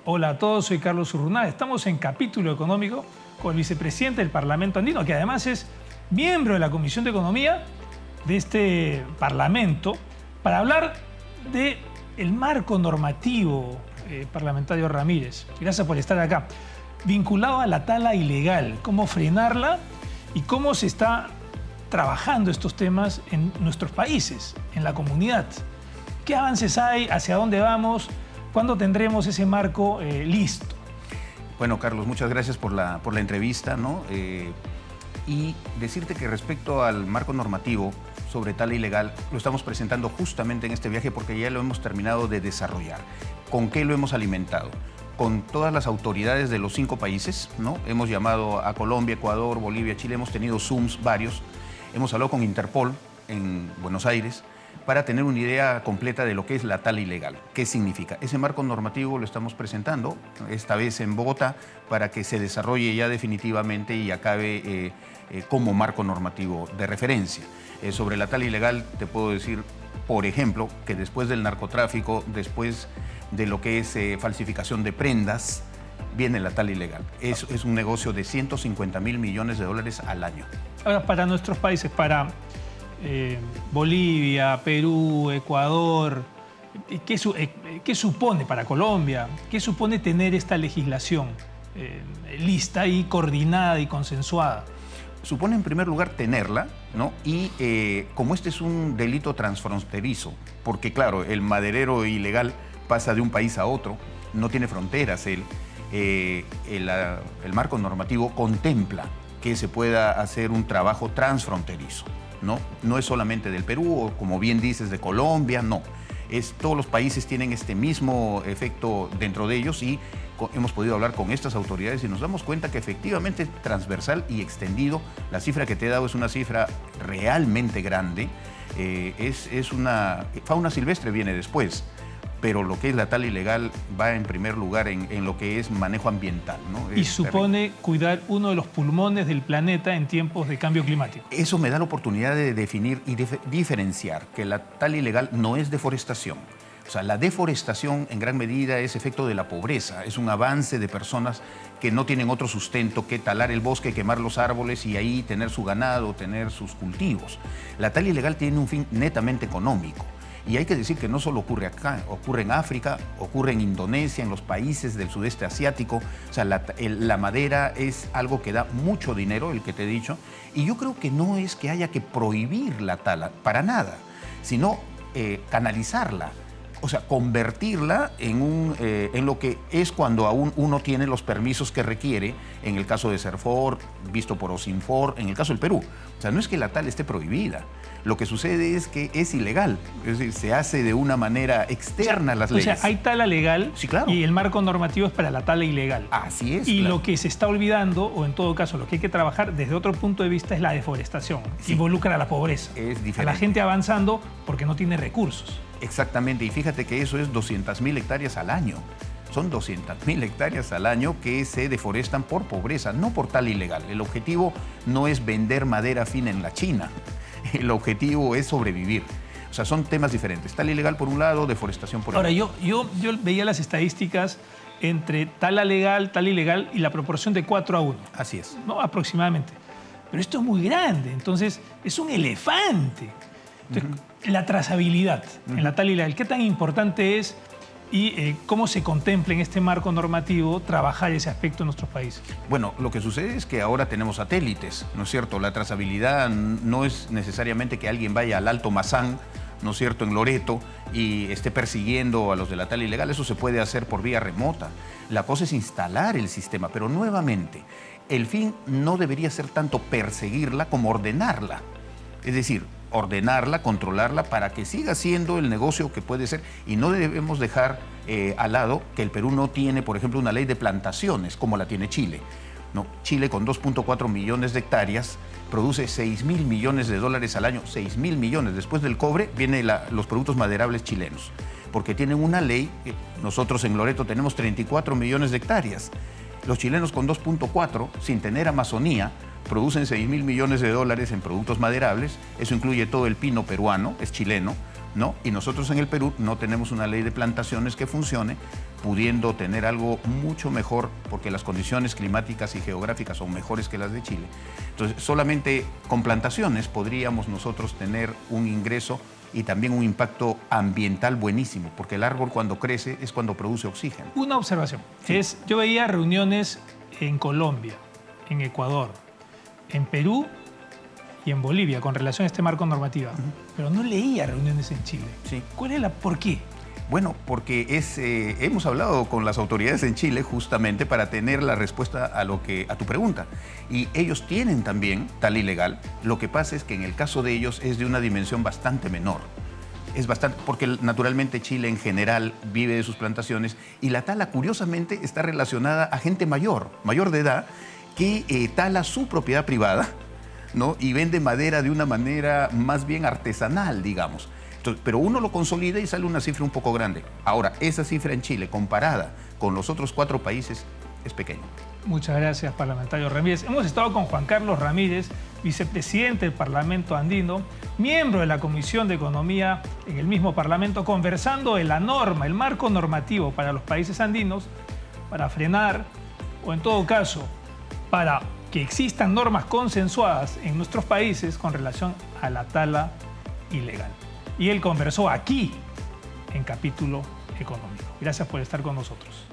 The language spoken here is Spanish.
Hola a todos, soy Carlos Urrunaga. Estamos en Capítulo Económico con el vicepresidente del Parlamento Andino, que además es miembro de la Comisión de Economía de este Parlamento, para hablar del marco normativo, parlamentario Ramírez. Gracias por estar acá. Vinculado a la tala ilegal, cómo frenarla y cómo se está trabajando estos temas en nuestros países, en la comunidad. ¿Qué avances hay? ¿Hacia dónde vamos? ¿Cuándo tendremos ese marco listo? Bueno, Carlos, muchas gracias por la entrevista, ¿no? Y decirte que respecto al marco normativo sobre tala ilegal, lo estamos presentando justamente en este viaje porque ya lo hemos terminado de desarrollar. ¿Con qué lo hemos alimentado? Con todas las autoridades de los 5 países, ¿no? Hemos llamado a Colombia, Ecuador, Bolivia, Chile, hemos tenido Zooms varios. Hemos hablado con Interpol en Buenos Aires para tener una idea completa de lo que es la tala ilegal. ¿Qué significa? Ese marco normativo lo estamos presentando, esta vez en Bogotá, para que se desarrolle ya definitivamente y acabe como marco normativo de referencia. Sobre la tala ilegal te puedo decir, por ejemplo, que después del narcotráfico, después de lo que es falsificación de prendas, viene la tala ilegal. Es un negocio de 150.000 millones de dólares al año. Ahora, para nuestros países, para Bolivia, Perú, Ecuador, ¿qué supone para Colombia? ¿Qué supone tener esta legislación lista y coordinada y consensuada? Supone en primer lugar tenerla, ¿no? Y como este es un delito transfronterizo, porque claro, el maderero ilegal pasa de un país a otro, no tiene fronteras el marco normativo contempla que se pueda hacer un trabajo transfronterizo, ¿no? No es solamente del Perú o, como bien dices, de Colombia, no. Todos los países tienen este mismo efecto dentro de ellos y hemos podido hablar con estas autoridades y nos damos cuenta que efectivamente es transversal y extendido. La cifra que te he dado es una cifra realmente grande. Fauna silvestre viene después, pero lo que es la tala ilegal va en primer lugar en lo que es manejo ambiental, ¿no? Y supone cuidar uno de los pulmones del planeta en tiempos de cambio climático. Eso me da la oportunidad de definir y diferenciar que la tala ilegal no es deforestación. O sea, la deforestación en gran medida es efecto de la pobreza, es un avance de personas que no tienen otro sustento que talar el bosque, quemar los árboles y ahí tener su ganado, tener sus cultivos. La tala ilegal tiene un fin netamente económico. Y hay que decir que no solo ocurre acá, ocurre en África, ocurre en Indonesia, en los países del sudeste asiático. O sea, la madera es algo que da mucho dinero, el que te he dicho. Y yo creo que no es que haya que prohibir la tala, para nada, sino canalizarla. O sea, convertirla en lo que es cuando aún uno tiene los permisos que requiere, en el caso de Serfor, visto por Osinfor, en el caso del Perú. O sea, no es que la tala esté prohibida. Lo que sucede es que es ilegal, es decir, se hace de una manera externa a las leyes. O sea, hay tala legal, sí, claro, y el marco normativo es para la tala ilegal. Así es. Y claro, lo que se está olvidando, o en todo caso lo que hay que trabajar desde otro punto de vista, es la deforestación, que involucra a la pobreza, es diferente, a la gente avanzando porque no tiene recursos. Exactamente, y fíjate que eso es 200.000 hectáreas al año. Son 200.000 hectáreas al año que se deforestan por pobreza, no por tala ilegal. El objetivo no es vender madera fina en la China. El objetivo es sobrevivir. O sea, son temas diferentes. Tala ilegal por un lado, deforestación por el otro. Ahora, yo veía las estadísticas entre tala legal, tala ilegal y la proporción de 4-1. Así es. ¿No? Aproximadamente. Pero esto es muy grande, entonces es un elefante. Entonces, la trazabilidad en la tala ilegal, ¿qué tan importante es y cómo se contempla en este marco normativo trabajar ese aspecto en nuestros países? Bueno, lo que sucede es que ahora tenemos satélites, ¿no es cierto? La trazabilidad no es necesariamente que alguien vaya al Alto Mazán, ¿no es cierto?, en Loreto y esté persiguiendo a los de la tala ilegal. Eso se puede hacer por vía remota. La cosa es instalar el sistema, pero nuevamente, el fin no debería ser tanto perseguirla como ordenarla. Es decir, ordenarla, controlarla para que siga siendo el negocio que puede ser. Y no debemos dejar al lado que el Perú no tiene, por ejemplo, una ley de plantaciones como la tiene Chile. No, Chile, con 2.4 millones de hectáreas, produce 6.000 millones de dólares al año. 6.000 millones. Después del cobre vienen los productos maderables chilenos, porque tienen una ley. Nosotros en Loreto tenemos 34 millones de hectáreas. Los chilenos, con 2.4, sin tener Amazonía, producen 6.000 millones de dólares en productos maderables. Eso incluye todo el pino peruano, es chileno, ¿no? Y nosotros en el Perú no tenemos una ley de plantaciones que funcione pudiendo tener algo mucho mejor porque las condiciones climáticas y geográficas son mejores que las de Chile. Entonces, solamente con plantaciones podríamos nosotros tener un ingreso y también un impacto ambiental buenísimo, porque el árbol cuando crece es cuando produce oxígeno. Una observación. Sí. Yo veía reuniones en Colombia, en Ecuador, en Perú y en Bolivia con relación a este marco normativo, pero no leía reuniones en Chile. Sí. ¿Por qué? Bueno, porque hemos hablado con las autoridades en Chile justamente para tener la respuesta a tu pregunta. Y ellos tienen también tala ilegal. Lo que pasa es que en el caso de ellos es de una dimensión bastante menor. Es bastante, porque naturalmente Chile en general vive de sus plantaciones y la tala curiosamente está relacionada a gente mayor de edad, que tala su propiedad privada, ¿no? Y vende madera de una manera más bien artesanal, digamos. Entonces, pero uno lo consolida y sale una cifra un poco grande. Ahora, esa cifra en Chile, comparada con los otros 4 países, es pequeña. Muchas gracias, parlamentario Ramírez. Hemos estado con Juan Carlos Ramírez, vicepresidente del Parlamento Andino, miembro de la Comisión de Economía en el mismo Parlamento, conversando de la norma, el marco normativo para los países andinos, para frenar, o en todo caso, para que existan normas consensuadas en nuestros países con relación a la tala ilegal. Y él conversó aquí, en Capítulo Económico. Gracias por estar con nosotros.